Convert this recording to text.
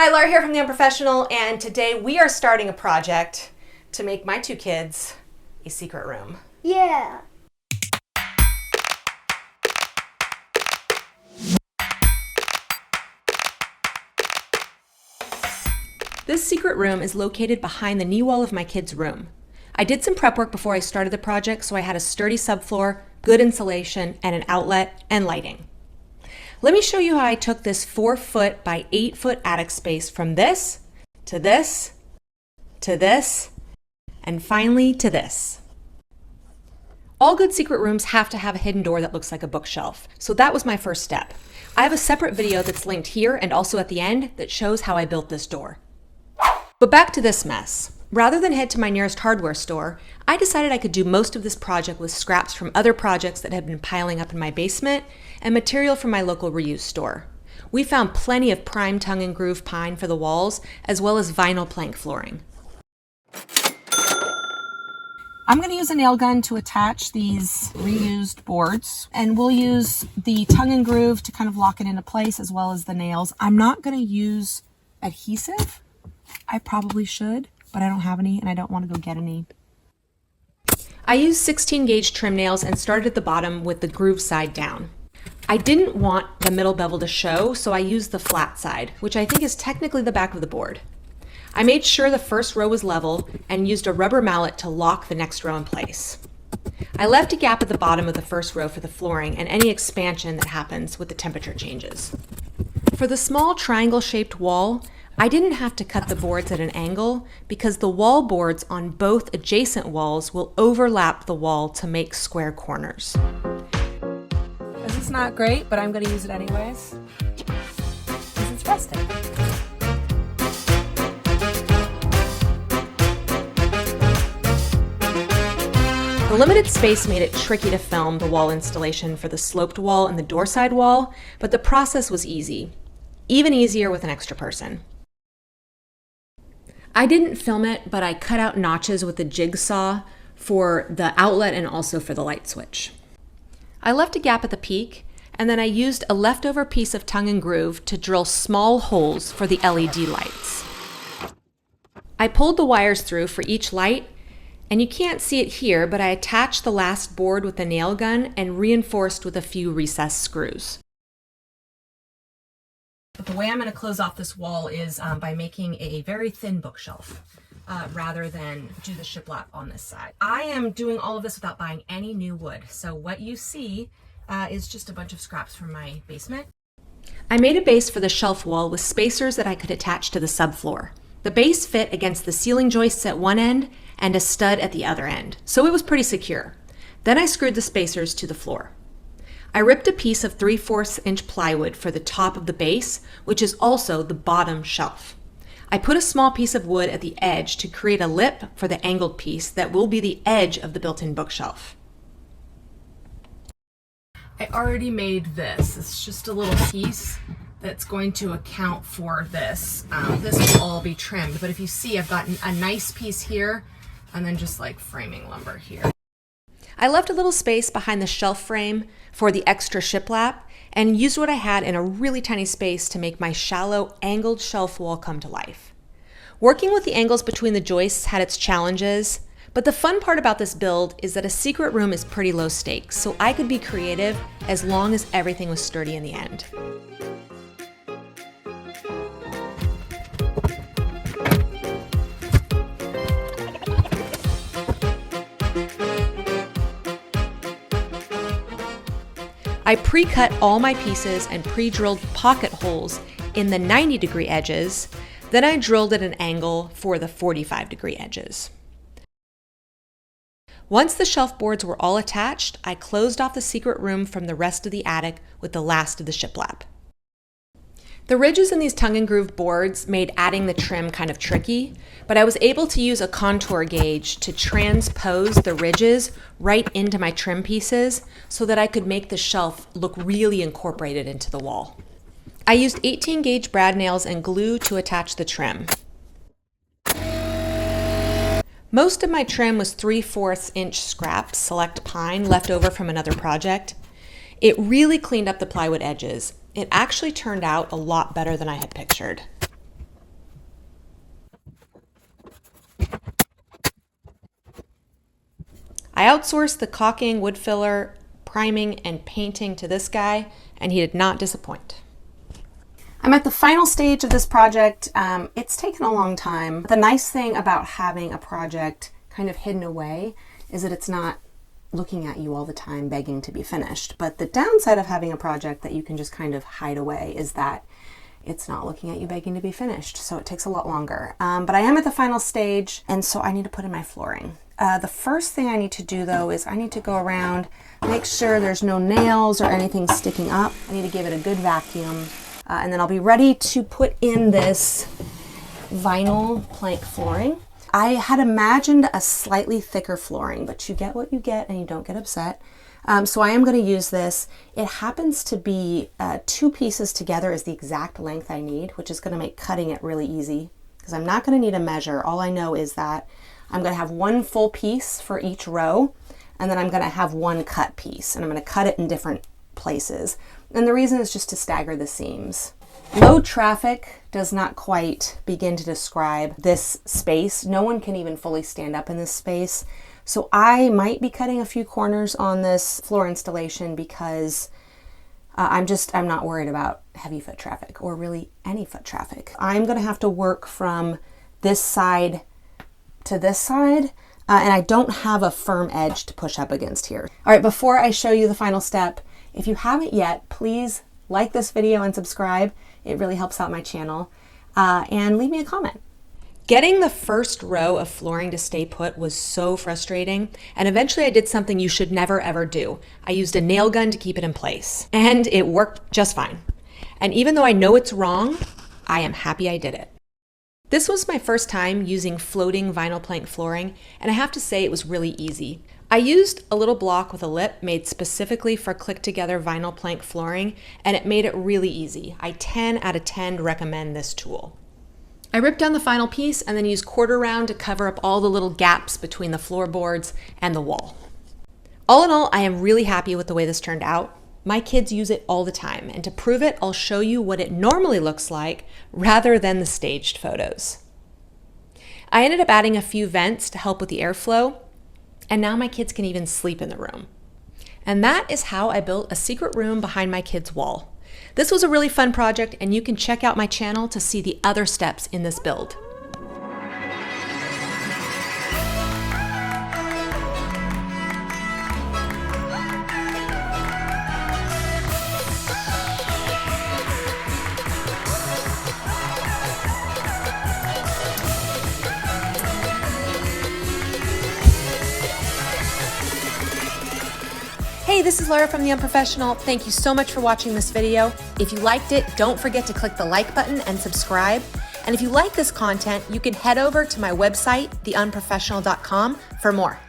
Hi, Laura here from The Unprofessional, and today we are starting a project to make my two kids a secret room. Yeah. This secret room is located behind the knee wall of my kids' room. I did some prep work before I started the project, so I had a sturdy subfloor, good insulation, and an outlet and lighting. Let me show you how I took this 4-foot by 8-foot attic space from this, to this, to this, and finally to this. All good secret rooms have to have a hidden door that looks like a bookshelf, so that was my first step. I have a separate video that's linked here and also at the end that shows how I built this door. But back to this mess. Rather than head to my nearest hardware store, I decided I could do most of this project with scraps from other projects that had been piling up in my basement and material from my local reuse store. We found plenty of prime tongue and groove pine for the walls, as well as vinyl plank flooring. I'm going to use a nail gun to attach these reused boards, and we'll use the tongue and groove to kind of lock it into place, as well as the nails. I'm not going to use adhesive. I probably should, but I don't have any and I don't want to go get any. I used 16 gauge trim nails and started at the bottom with the groove side down. I didn't want the middle bevel to show, so I used the flat side, which I think is technically the back of the board. I made sure the first row was level and used a rubber mallet to lock the next row in place. I left a gap at the bottom of the first row for the flooring and any expansion that happens with the temperature changes. For the small triangle-shaped wall, I didn't have to cut the boards at an angle because the wall boards on both adjacent walls will overlap the wall to make square corners. This is not great, but I'm going to use it anyways because it's rustic. The limited space made it tricky to film the wall installation for the sloped wall and the door side wall, but the process was easy, even easier with an extra person. I didn't film it, but I cut out notches with the jigsaw for the outlet and also for the light switch. I left a gap at the peak, and then I used a leftover piece of tongue and groove to drill small holes for the LED lights. I pulled the wires through for each light, and you can't see it here, but I attached the last board with a nail gun and reinforced with a few recessed screws. But the way I'm going to close off this wall is by making a very thin bookshelf rather than do the shiplap on this side. I am doing all of this without buying any new wood, so what you see is just a bunch of scraps from my basement. I made a base for the shelf wall with spacers that I could attach to the subfloor. The base fit against the ceiling joists at one end and a stud at the other end, so it was pretty secure. Then I screwed the spacers to the floor. I ripped a piece of 3/4 inch plywood for the top of the base, which is also the bottom shelf. I put a small piece of wood at the edge to create a lip for the angled piece that will be the edge of the built-in bookshelf. I already made this. It's just a little piece that's going to account for this. This will all be trimmed, but if you see, I've got a nice piece here and then just like framing lumber here. I left a little space behind the shelf frame for the extra shiplap and used what I had in a really tiny space to make my shallow angled shelf wall come to life. Working with the angles between the joists had its challenges, but the fun part about this build is that a secret room is pretty low stakes, so I could be creative as long as everything was sturdy in the end. I pre-cut all my pieces and pre-drilled pocket holes in the 90-degree edges, then I drilled at an angle for the 45-degree edges. Once the shelf boards were all attached, I closed off the secret room from the rest of the attic with the last of the shiplap. The ridges in these tongue and groove boards made adding the trim kind of tricky, but I was able to use a contour gauge to transpose the ridges right into my trim pieces so that I could make the shelf look really incorporated into the wall. I used 18 gauge brad nails and glue to attach the trim. Most of my trim was 3/4 inch scrap select pine left over from another project. It really cleaned up the plywood edges. It actually turned out a lot better than I had pictured. I outsourced the caulking, wood filler, priming, and painting to this guy, and he did not disappoint. I'm at the final stage of this project. It's taken a long time. The nice thing about having a project kind of hidden away is that it's not looking at you all the time begging to be finished. But the downside of having a project that you can just kind of hide away is that it's not looking at you begging to be finished. So it takes a lot longer. But I am at the final stage, and so I need to put in my flooring. The first thing I need to do though is I need to go around, make sure there's no nails or anything sticking up. I need to give it a good vacuum. And then I'll be ready to put in this vinyl plank flooring. I had imagined a slightly thicker flooring, but you get what you get and you don't get upset. So I am going to use this. It happens to be 2 pieces together is the exact length I need, which is going to make cutting it really easy because I'm not going to need a measure. All I know is that I'm going to have 1 full piece for each row, and then I'm going to have 1 cut piece, and I'm going to cut it in different places. And the reason is just to stagger the seams. Low traffic does not quite begin to describe this space. No one can even fully stand up in this space. So I might be cutting a few corners on this floor installation because I'm not worried about heavy foot traffic or really any foot traffic. I'm going to have to work from this side to this side. And I don't have a firm edge to push up against here. All right, before I show you the final step, if you haven't yet, please like this video and subscribe. It really helps out my channel. And leave me a comment. Getting the first row of flooring to stay put was so frustrating, and eventually I did something you should never ever do. I used a nail gun to keep it in place, and it worked just fine. And even though I know it's wrong, I am happy I did it. This was my first time using floating vinyl plank flooring, and I have to say it was really easy. I used a little block with a lip made specifically for click-together vinyl plank flooring, and it made it really easy. I 10 out of 10 recommend this tool. I ripped down the final piece and then used quarter round to cover up all the little gaps between the floorboards and the wall. All in all, I am really happy with the way this turned out. My kids use it all the time, and to prove it, I'll show you what it normally looks like rather than the staged photos. I ended up adding a few vents to help with the airflow, and now my kids can even sleep in the room. And that is how I built a secret room behind my kids' wall. This was a really fun project, and you can check out my channel to see the other steps in this build. Hey, this is Laura from The Unprofessional. Thank you so much for watching this video. If you liked it, don't forget to click the like button and subscribe. And if you like this content, you can head over to my website, theunprofessional.com, for more.